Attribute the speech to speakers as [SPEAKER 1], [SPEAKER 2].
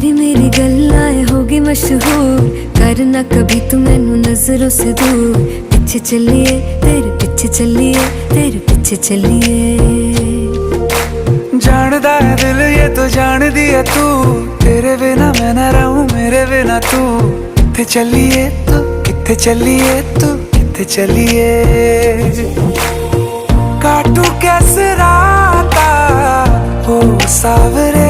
[SPEAKER 1] तेरी मेरी गल्लाएं होगी मशहूर, करना कभी तू मैनू नजरों से दूर। पीछे चलिए तेरे पीछे चलिए, तेरे पीछे चलिए।
[SPEAKER 2] जानदा है दिल ये तो जान दिया तू, तेरे बिना मैं ना रहूं मेरे बिना तू। किथे चलिए तू, किथे चलिए तू, किथे चलिए। काटू कैसे राता हो सावरे,